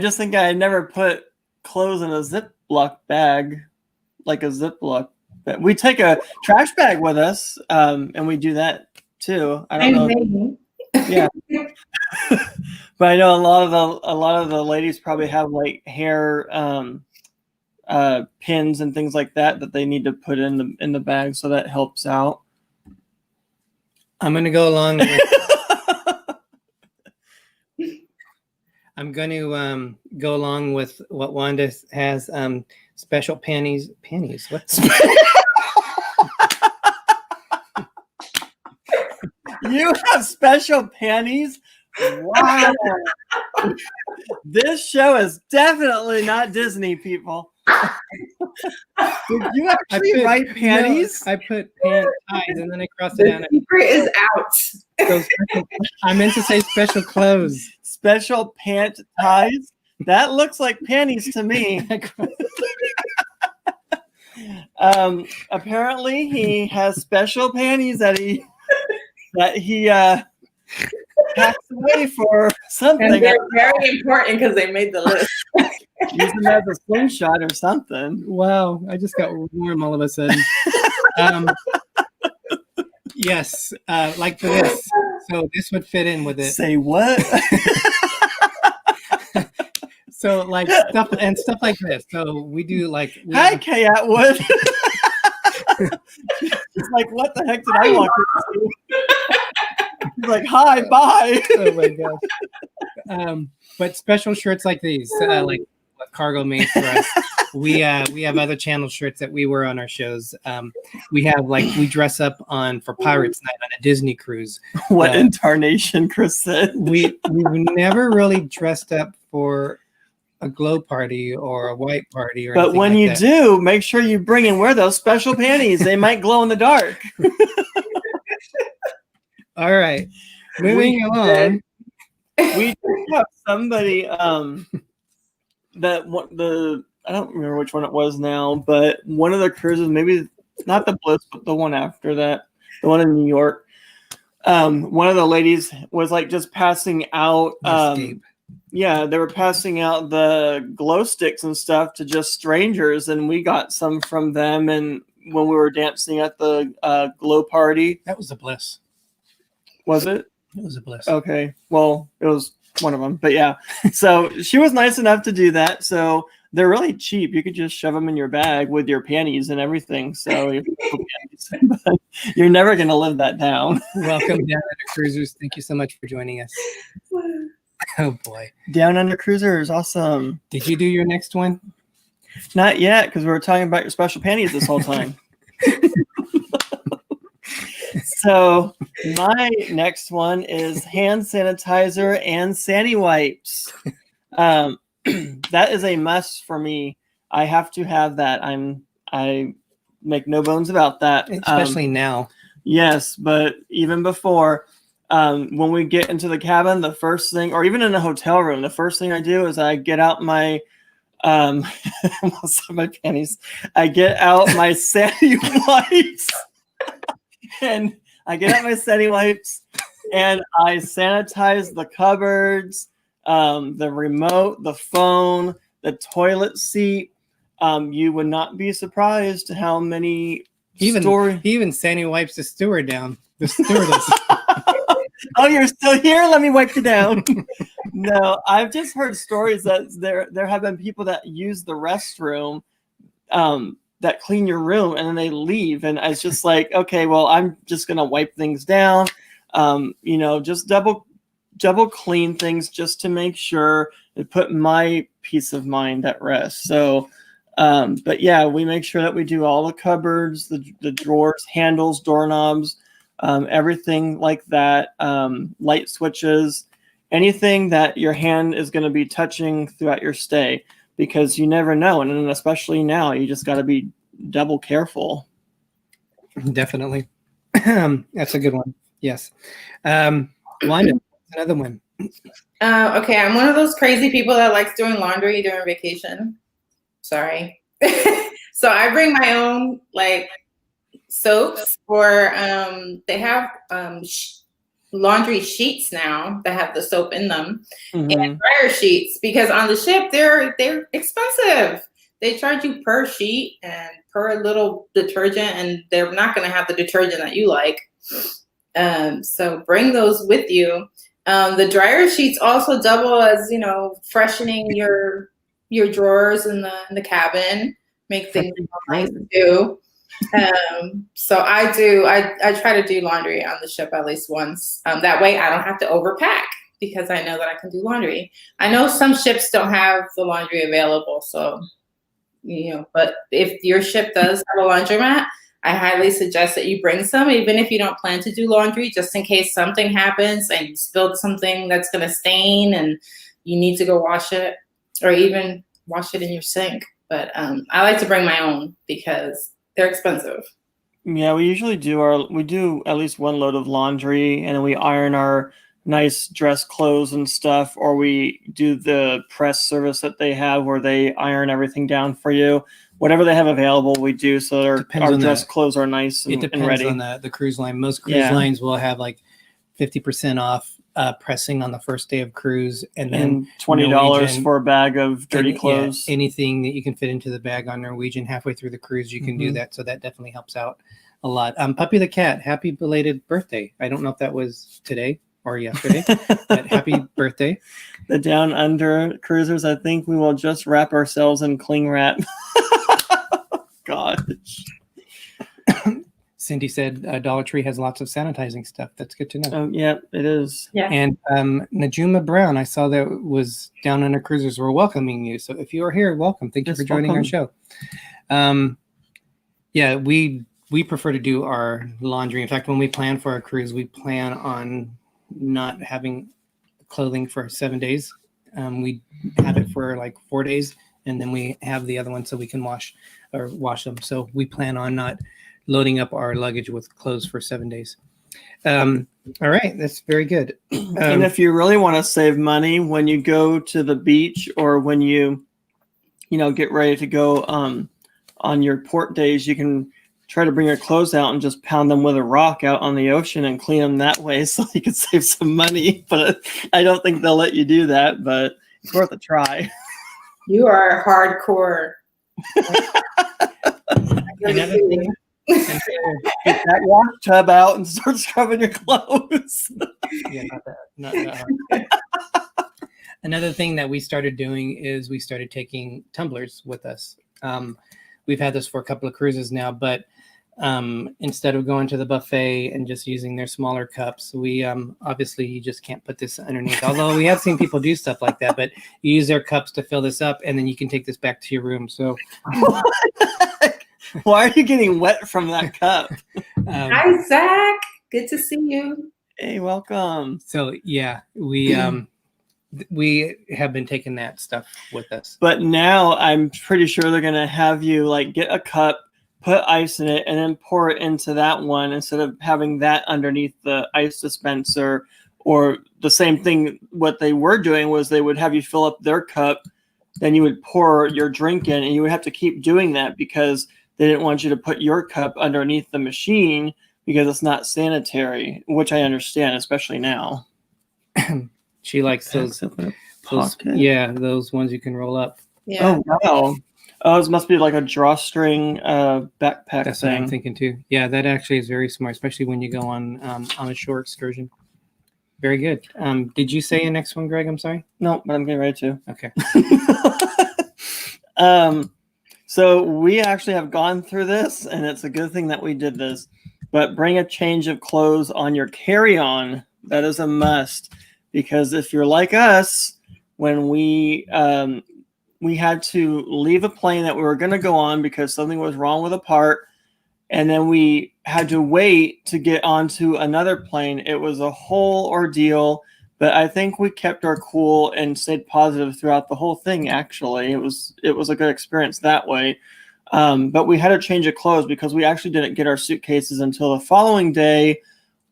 just thinking I never put clothes in a Ziploc bag, like a Ziploc bag. We take a trash bag with us, and we do that too. I don't know. Yeah. But I know a lot of the ladies probably have like hair pins and things like that they need to put in the bag, so that helps out. I'm going to go along with I'm going to go along with what Wanda has. Special panties. What? You have special panties? Wow. This show is definitely not Disney, people. Did you actually write panties? No, I put pant ties and then I crossed it out. The secret is out. I meant to say special clothes. Special pant ties? That looks like panties to me. Apparently he has special panties that he packs away for something. And they're very important because they made the list. Use them as a slingshot or something. Wow, I just got warm all of a sudden. Yes, like for this. So this would fit in with it. Say what? So like stuff like this. So we do like. Hi, Kay Atwood. It's like, what the heck did I walk into? He's like, hi, bye. Oh my gosh. But special shirts like these, like what Cargo made for us. We have other channel shirts that we wear on our shows. We have we dress up for Pirates Night on a Disney cruise. What incarnation, Chris said. We've never really dressed up for a glow party or a white party, but when you do, make sure you bring and wear those special panties. They might glow in the dark. All right, moving along. We have somebody that I don't remember which one it was now, but one of the cruises, maybe not the Bliss, but the one after that, the one in New York. One of the ladies was just passing out. Yeah, they were passing out the glow sticks and stuff to just strangers, and we got some from them. And when we were dancing at the glow party, that was a Bliss. Was it? It was a Bliss. Okay, well, it was one of them, but yeah. So she was nice enough to do that. So they're really cheap. You could just shove them in your bag with your panties and everything. So you're never going to live that down. Welcome, Down Under Cruisers. Thank you so much for joining us. Oh boy, Down Under Cruisers, awesome. Did you do your next one? Not yet, because we were talking about your special panties this whole time. So my next one is hand sanitizer and Sandy wipes. That is a must for me. I have to have that. I make no bones about that. Especially now. Yes, but even before, when we get into the cabin, the first thing, or even in a hotel room, the first thing I do is I get out my most of my panties. I get out my Sandy wipes. And I get out my Sandy wipes and I sanitize the cupboards, the remote, the phone, the toilet seat. You would not be surprised how many he even Sandy wipes the steward down. The stewardess. Oh, you're still here? Let me wipe you down. No, I've just heard stories that there have been people that use the restroom, that clean your room, and then they leave. And it's just like, okay, well, I'm just gonna wipe things down. Just double clean things just to make sure it put my peace of mind at rest. So, but yeah, we make sure that we do all the cupboards, the drawers, handles, doorknobs, everything like that, light switches, anything that your hand is going to be touching throughout your stay, because you never know. And then especially now, you just got to be double careful. Definitely. That's a good one. Yes. Wanda, another one. Okay, I'm one of those crazy people that likes doing laundry during vacation. Sorry. So I bring my own like soaps, or they have laundry sheets now that have the soap in them, and dryer sheets, because on the ship they're expensive. They charge you per sheet and per little detergent, and they're not going to have the detergent that you like. So bring those with you. The dryer sheets also double as, freshening your drawers in the cabin, make things nice too. So I try to do laundry on the ship at least once. That way I don't have to overpack, because I know that I can do laundry. I know some ships don't have the laundry available, so, but if your ship does have a laundromat, I highly suggest that you bring some, even if you don't plan to do laundry, just in case something happens and you spilled something that's going to stain and you need to go wash it, or even wash it in your sink. But I like to bring my own because they're expensive. Yeah, we usually do at least one load of laundry, and we iron our nice dress clothes and stuff, or we do the press service that they have where they iron everything down for you. Whatever they have available, we do, so our dress clothes are nice and ready. It depends on the cruise line. Most cruise lines will have like 50% off pressing on the first day of cruise, and then $20 for a bag of dirty clothes. Yeah, anything that you can fit into the bag on Norwegian halfway through the cruise, you can do that. So that definitely helps out a lot. Puppy the cat, happy belated birthday. I don't know if that was today or yesterday, but happy birthday. The Down Under cruisers, I think we will just wrap ourselves in cling wrap. Gosh. Cindy said Dollar Tree has lots of sanitizing stuff. That's good to know. Oh, yeah, it is. Yeah. And Najuma Brown, I saw that was Down Under Cruisers were welcoming you. So if you are here, welcome. Thank you for joining our show. Yeah, we prefer to do our laundry. In fact, when we plan for a cruise, we plan on not having clothing for 7 days. We have it for like 4 days, and then we have the other one so we can wash them. So we plan on not loading up our luggage with clothes for 7 days. All right, that's very good. And if you really want to save money when you go to the beach, or when you get ready to go on your port days, you can try to bring your clothes out and just pound them with a rock out on the ocean and clean them that way, so you can save some money. But I don't think they'll let you do that, but it's worth a try. You are hardcore. Get that wash tub out and start scrubbing your clothes. Yeah, not that hard. Another thing that we started doing is we started taking tumblers with us. We've had this for a couple of cruises now, but instead of going to the buffet and just using their smaller cups, we obviously you just can't put this underneath. Although we have seen people do stuff like that, but you use their cups to fill this up, and then you can take this back to your room. So why are you getting wet from that cup? Hi, Zach. Good to see you. Hey, welcome. So yeah, we have been taking that stuff with us. But now I'm pretty sure they're gonna have you like get a cup, put ice in it, and then pour it into that one instead of having that underneath the ice dispenser. Or the same thing, what they were doing was they would have you fill up their cup, then you would pour your drink in, and you would have to keep doing that because they didn't want you to put your cup underneath the machine because it's not sanitary, which I understand, especially now. She likes those those ones you can roll up. Yeah. Oh, wow. Oh, it must be like a drawstring backpack. That's thing. what I'm thinking too. Yeah, that actually is very smart, especially when you go on a shore excursion. Very good. Did you say your next one, Greg? I'm sorry. No, but I'm getting ready to. Okay. So we actually have gone through this, and it's a good thing that we did this. But bring a change of clothes on your carry-on. That is a must, because if you're like us, when we had to leave a plane that we were going to go on because something was wrong with a part, and then we had to wait to get onto another plane. It was a whole ordeal, but I think we kept our cool and stayed positive throughout the whole thing. Actually, it was a good experience that way. But we had to change of clothes because we actually didn't get our suitcases until the following day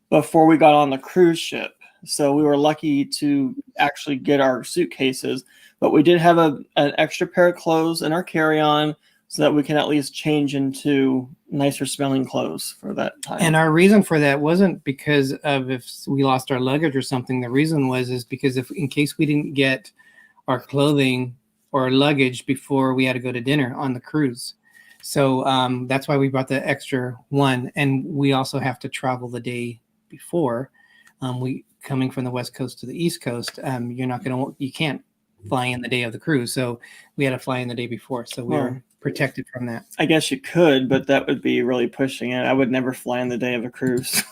before we got on the cruise ship. So we were lucky to actually get our suitcases, but we did have an extra pair of clothes in our carry-on so that we can at least change into nicer smelling clothes for that time. And our reason for that wasn't because of if we lost our luggage or something. The reason is because if in case we didn't get our clothing or luggage before we had to go to dinner on the cruise. So that's why we brought the extra one. And we also have to travel the day before. We coming from the West Coast to the East Coast, you can't fly in the day of the cruise. So we had to fly in the day before. So we were protected from that. I guess you could, but that would be really pushing it. I would never fly on the day of a cruise.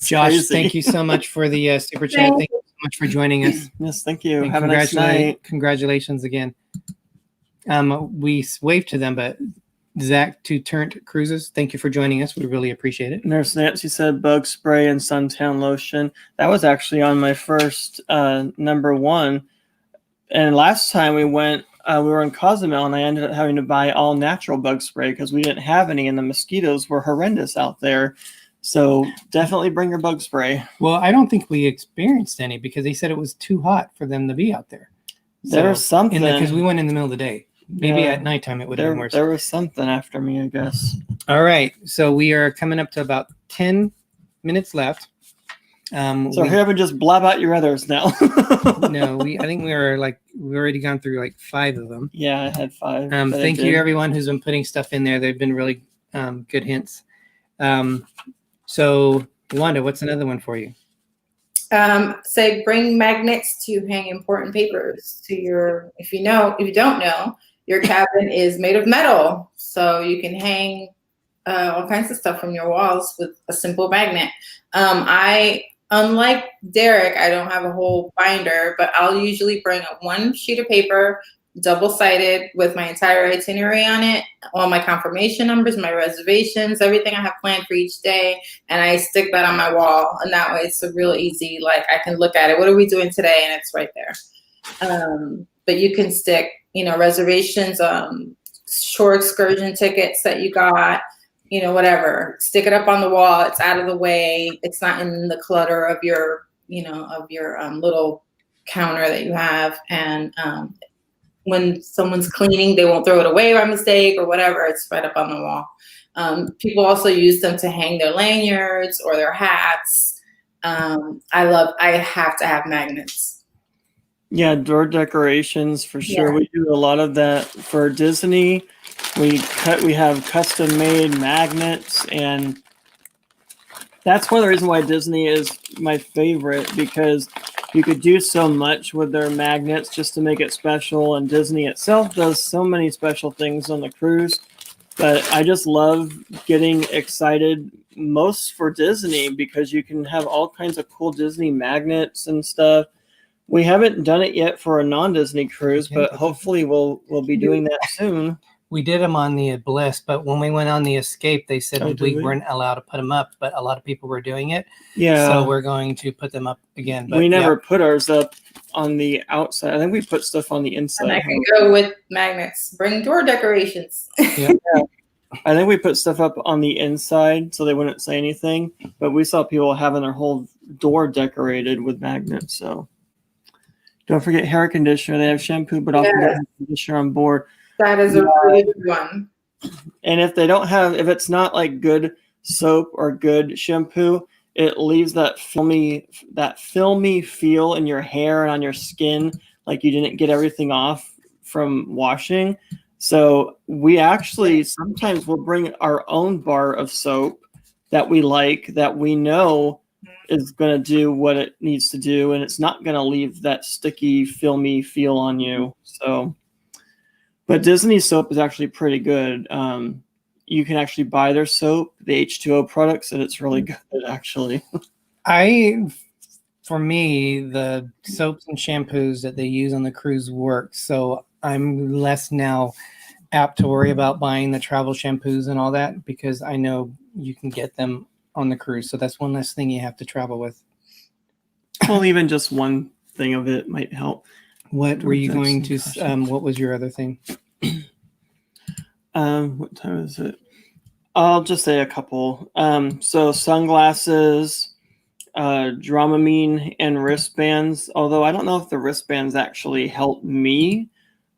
Josh, crazy. Thank you so much for the super chat. Thank you so much for joining us. Yes, thank you. And Have a nice night. Congratulations again. We waved to them, but Zach to ChadCruisers, thank you for joining us. We really appreciate it. Nurse Nancy said bug spray and suntan lotion. That was actually on my first number one. And last time we went, we were in Cozumel, and I ended up having to buy all natural bug spray because we didn't have any, and the mosquitoes were horrendous out there. So definitely bring your bug spray. Well, I don't think we experienced any because they said it was too hot for them to be out there. There was something. Because we went in the middle of the day. Maybe at nighttime it would have been worse. There was something after me, I guess. All right. So we are coming up to about 10 minutes left. So here we just blab out your others now. No, I think we already gone through like 5 of them. Yeah, I had 5. Thank you everyone who's been putting stuff in there. They've been really good hints. So Wanda, what's another one for you? Say bring magnets to hang important papers to your, if you don't know, your cabin is made of metal. So you can hang all kinds of stuff from your walls with a simple magnet. Unlike Derick, I don't have a whole binder, but I'll usually bring up one sheet of paper, double-sided, with my entire itinerary on it, all my confirmation numbers, my reservations, everything I have planned for each day, and I stick that on my wall. And that way it's a real easy, like I can look at it. What are we doing today? And it's right there. But you can stick, reservations, shore excursion tickets that you got, whatever. Stick it up on the wall. It's out of the way. It's not in the clutter of your, little counter that you have. And when someone's cleaning, they won't throw it away by mistake or whatever. It's right up on the wall. People also use them to hang their lanyards or their hats. I have to have magnets. Yeah, door decorations for sure. Yeah. We do a lot of that for Dizney. We have custom made magnets, and that's one of the reasons why Dizney is my favorite, because you could do so much with their magnets just to make it special. And Dizney itself does so many special things on the cruise. But I just love getting excited most for Dizney because you can have all kinds of cool Dizney magnets and stuff. We haven't done it yet for a non-Dizney cruise, but hopefully we'll be doing that soon. We did them on the Bliss, but when we went on the Escape, they said we weren't allowed to put them up, but a lot of people were doing it. Yeah. So we're going to put them up again. But we never put ours up on the outside. I think we put stuff on the inside. And I can go with magnets. Bring door decorations. Yeah. I think we put stuff up on the inside so they wouldn't say anything, but we saw people having their whole door decorated with magnets. So don't forget hair conditioner. They have shampoo, but also hair conditioner on board. That is a really good one. And if it's not like good soap or good shampoo, it leaves that filmy feel in your hair and on your skin, like you didn't get everything off from washing. So we actually sometimes will bring our own bar of soap that we like, that we know is going to do what it needs to do, and it's not going to leave that sticky, filmy feel on you. So, but Dizney soap is actually pretty good. You can actually buy their soap, the H2O products, and it's really good, actually. For me, the soaps and shampoos that they use on the cruise work. So I'm less now apt to worry about buying the travel shampoos and all that because I know you can get them on the cruise. So that's one less thing you have to travel with. Well, even just one thing of it might help. What were you going to, what was your other thing? What time is it? I'll just say a couple. So sunglasses, Dramamine, and wristbands. Although I don't know if the wristbands actually help me.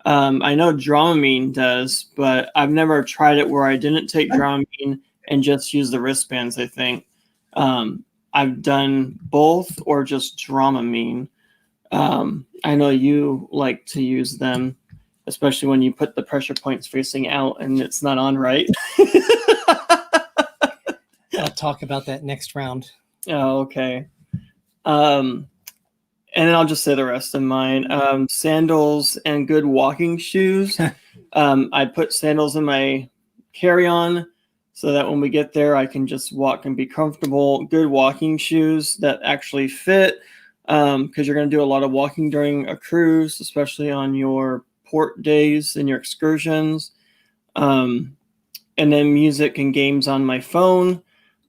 I know Dramamine does, but I've never tried it where I didn't take Dramamine and just use the wristbands, I think. I've done both or just Dramamine. I know you like to use them, especially when you put the pressure points facing out and it's not on right. I'll talk about that next round. Oh, okay. And then I'll just say the rest of mine. Sandals and good walking shoes. I put sandals in my carry-on so that when we get there, I can just walk and be comfortable. Good walking shoes that actually fit because you're going to do a lot of walking during a cruise, especially on your port days and your excursions. And then music and games on my phone.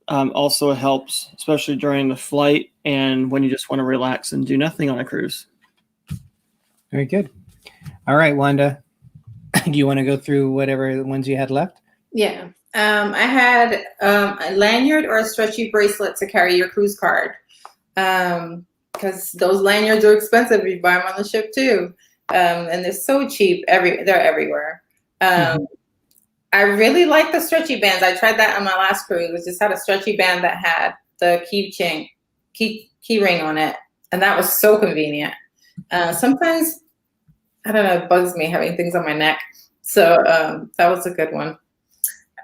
Also helps, especially during the flight and when you just want to relax and do nothing on a cruise. Very good. All right, Wanda, do you want to go through whatever the ones you had left? Yeah. I had a lanyard or a stretchy bracelet to carry your cruise card because those lanyards are expensive if you buy them on the ship too. And they're so cheap. They're everywhere. I really like the stretchy bands. I tried that on my last cruise. We just had a stretchy band that had the key ring on it. And that was so convenient. Sometimes, I don't know, it bugs me having things on my neck. So that was a good one.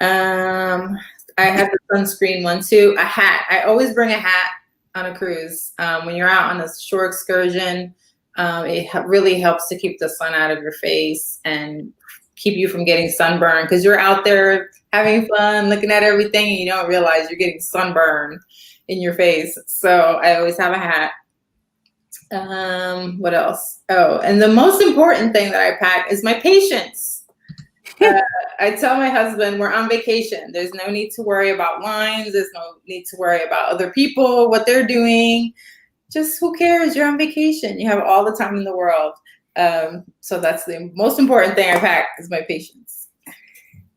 I had the sunscreen one too. A hat. I always bring a hat on a cruise. When you're out on a shore excursion, it really helps to keep the sun out of your face and keep you from getting sunburned because you're out there having fun, looking at everything, and you don't realize you're getting sunburned in your face. So I always have a hat. What else? Oh, and the most important thing that I pack is my patience. I tell my husband we're on vacation. There's no need to worry about lines. There's no need to worry about other people, what they're doing. Just who cares? You're on vacation. You have all the time in the world. So that's the most important thing I pack is my patience.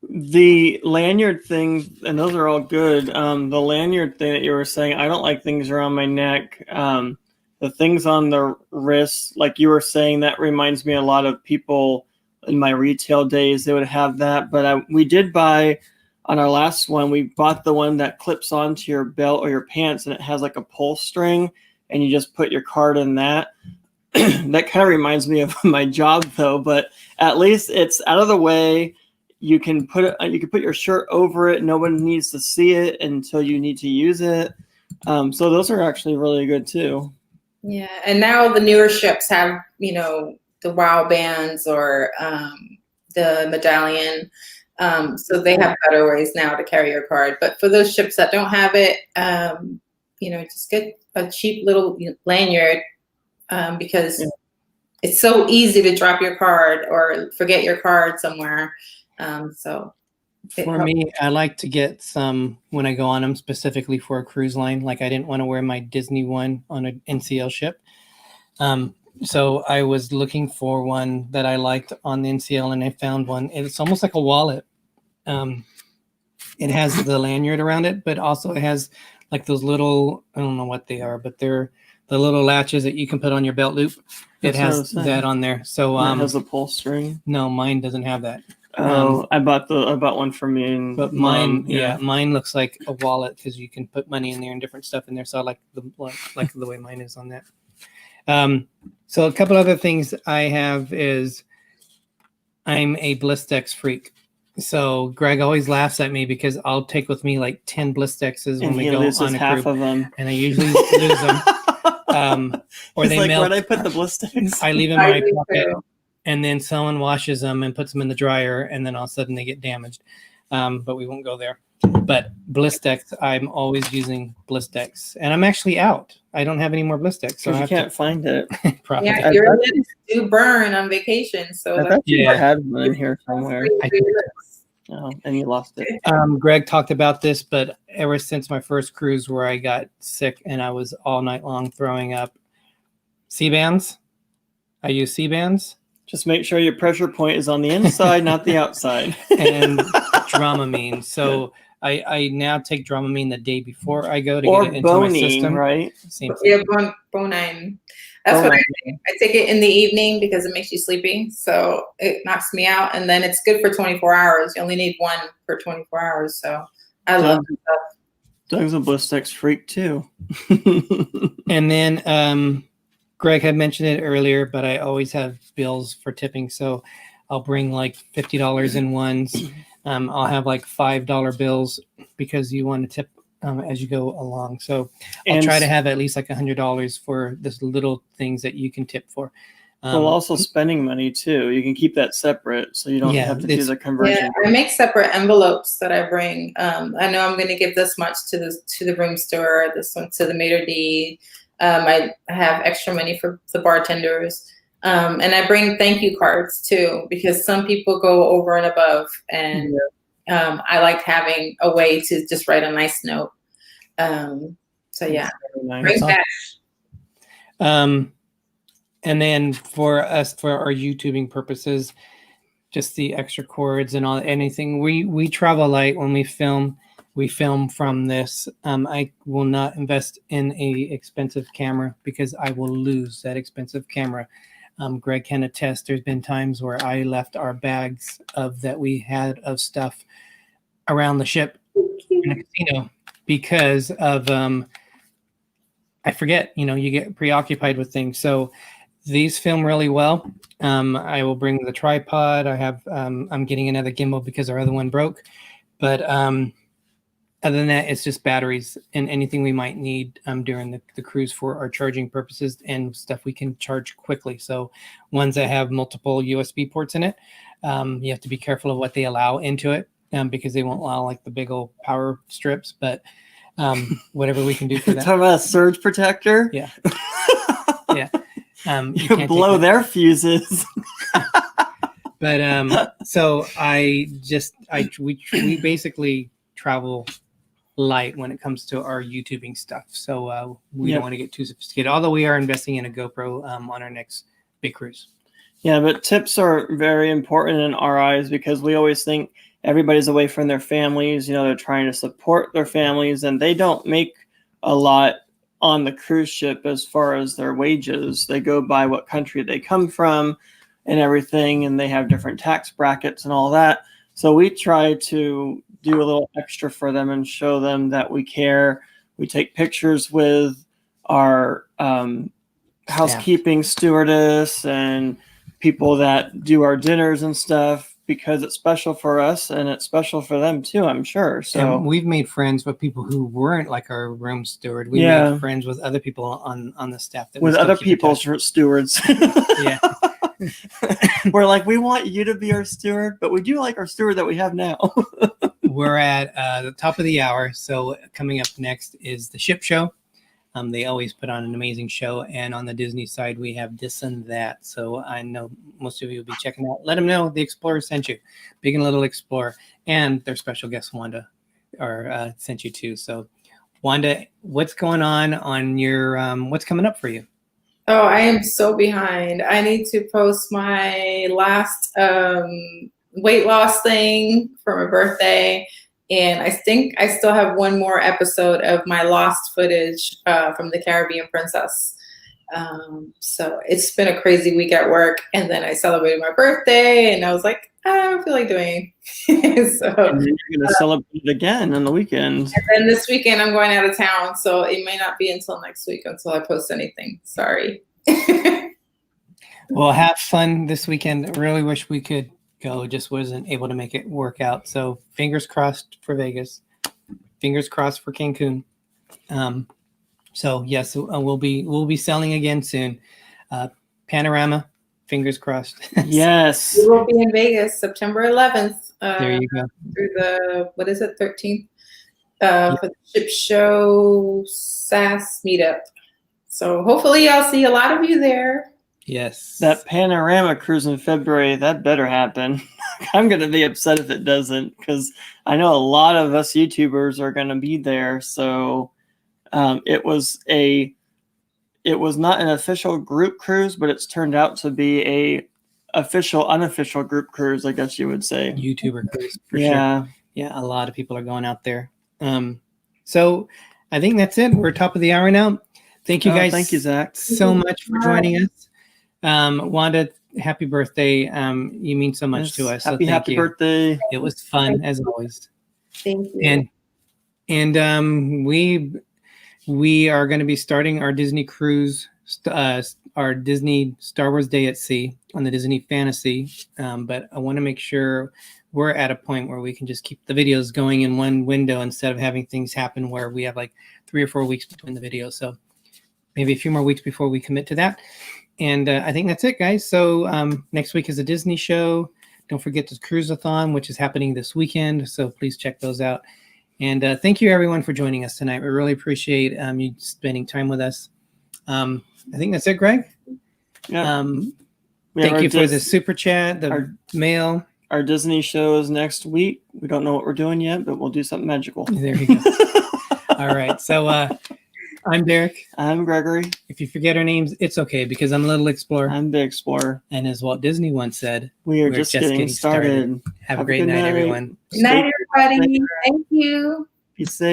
The lanyard thing, and those are all good. The lanyard thing that you were saying, I don't like things around my neck. The things on the wrists, like you were saying, that reminds me a lot of people in my retail days. They would have that, but we did buy on our last one. We bought the one that clips onto your belt or your pants, and it has like a pull string, and you just put your card in that. That kind of reminds me of my job though, but at least it's out of the way. You can put your shirt over it. No one needs to see it until you need to use it. So those are actually really good too. Yeah. And now the newer ships have, the WOW bands or the medallion. So they have better ways now to carry your card. But for those ships that don't have it, just get a cheap little lanyard. Because it's so easy to drop your card or forget your card somewhere. So for me, I like to get some when I go on them specifically for a cruise line. Like I didn't want to wear my Dizney one on an NCL ship. So I was looking for one that I liked on the NCL and I found one. It's almost like a wallet. It has the lanyard around it, but also it has like those little, I don't know what they are, but they're the little latches that you can put on your belt loop. It has that on there. So it has a pull string. No, mine doesn't have that. I bought one for me, and but mine, mine looks like a wallet because you can put money in there and different stuff in there. So I like the way mine is on that. So a couple other things I have is I'm a Blistex freak. So Greg always laughs at me because I'll take with me like 10 Blistexes when And we he go loses on a half group, of them. and I usually lose them. Or He's they like, melt. where'd I put the Blistex? I leave in I my do pocket, too. and then someone washes them and puts them in the dryer, and then all of a sudden they get damaged. But we won't go there. But Blistex, I'm always using Blistex, and I'm actually out. I don't have any more Blistex, so I Because you have can't find it. to profit. Yeah, I your bet lips do burn on vacation, so I that's bet you Yeah. had one in here somewhere. Oh, and you lost it. Greg talked about this, but ever since my first cruise where I got sick and I was all night long throwing up, C-bands. I use C-bands Just make sure your pressure point is on the inside, not the outside. and Dramamine. So I now take Dramamine the day before I go to Or get it into my Bonine, system. right? Same thing. Yeah, bonine. That's what I take. I take it in the evening because it makes you sleepy, so it knocks me out, and then it's good for 24 hours. You only need one for 24 hours, so I love it. Doug's a Blistex freak too. And then Greg had mentioned it earlier, but I always have bills for tipping. So I'll bring like $50 in ones. I'll have like $5 bills because you want to tip as you go along. So I'll try to have at least like $100 for this little things that you can tip for. Well, also spending money too. You can keep that separate, so you don't have to do the conversion. Yeah, I make separate envelopes that I bring. I know I'm going to give this much to the room steward, this one to the maitre d'. I have extra money for the bartenders, and I bring thank you cards too because some people go over and above, and I like having a way to just write a nice note. So yeah, bring cash. And then for us, for our YouTubing purposes, just the extra cords and anything. We travel light when we film. We film from this. I will not invest in a expensive camera because I will lose that expensive camera. Greg can attest. There's been times where I left our bags that we had of stuff around the ship in a casino because of I forget. You get preoccupied with things. So these film really well. I will bring the tripod. I have. I'm getting another gimbal because our other one broke, but other than that, it's just batteries and anything we might need during the cruise for our charging purposes and stuff we can charge quickly. So ones that have multiple USB ports in it, you have to be careful of what they allow into it because they won't allow like the big old power strips. But whatever we can do for that. Talking about a surge protector? Yeah. Yeah. You can blow their fuses. But so we basically travel light when it comes to our YouTubing stuff. So we don't want to get too sophisticated, although we are investing in a GoPro on our next big cruise. Yeah, but tips are very important in our eyes because we always think everybody's away from their families. They're trying to support their families and they don't make a lot on the cruise ship as far as their wages. They go by what country they come from and everything, and they have different tax brackets and all that. So we try to do a little extra for them and show them that we care. We take pictures with our housekeeping stewardess and people that do our dinners and stuff because it's special for us and it's special for them too, I'm sure. So and we've made friends with people who weren't like our room steward. We made friends with other people on the staff. With other people's stewards. Yeah. We're like, we want you to be our steward, but we do like our steward that we have now. We're at the top of the hour. So coming up next is the ship show. They always put on an amazing show. And on the Disney side, we have This and That. So I know most of you will be checking out. Let them know the Explorers sent you. Big and Little Explorer. And their special guest, Wanda, sent you too. So Wanda, what's going on your, what's coming up for you? Oh, I am so behind. I need to post my last weight loss thing for my birthday. And I think I still have one more episode of my lost footage from the Caribbean Princess. So it's been a crazy week at work. And then I celebrated my birthday and I was like, I don't feel like doing it. So and then you're going to celebrate it again on the weekend. And then this weekend I'm going out of town. So it may not be until next week until I post anything. Sorry. Well, have fun this weekend. I really wish we could go. Just wasn't able to make it work out. So fingers crossed for Vegas. Fingers crossed for Cancun. So yes, we'll be selling again soon. Panorama, fingers crossed. Yes. We will be in Vegas September 11th. There you go. Through the 13th for the Ship Show SAS meetup. So hopefully I'll see a lot of you there. Yes. That panorama cruise in February, that better happen. I'm going to be upset if it doesn't, because I know a lot of us YouTubers are going to be there. So it was not an official group cruise, but it's turned out to be a official, unofficial group cruise, I guess you would say. YouTuber cruise for Yeah. sure. Yeah, a lot of people are going out there. So I think that's it. We're top of the hour now. Thank you guys. Thank you, Zach. So much for joining us. Wanda, happy birthday. You mean so much to us. Happy birthday. It was fun as always. Thank you. And we are going to be starting our Disney cruise, our Disney Star Wars Day at Sea on the Disney Fantasy. But I want to make sure we're at a point where we can just keep the videos going in one window instead of having things happen where we have like 3 or 4 weeks between the videos. So maybe a few more weeks before we commit to that. And I think that's it, guys. So next week is a Disney show. Don't forget the Cruise-a-thon, which is happening this weekend. So please check those out. And thank you, everyone, for joining us tonight. We really appreciate you spending time with us. I think that's it, Greg. Yeah. Thank you for the super chat, the mail. Our Disney show is next week. We don't know what we're doing yet, but we'll do something magical. There you go. All right. So I'm Derick. I'm Gregory. If you forget our names, it's okay because I'm a little explorer. I'm Big Explorer. And as Walt Disney once said, we're just getting started. Have a great night, everyone. Good night, everybody. Thank you. Be safe.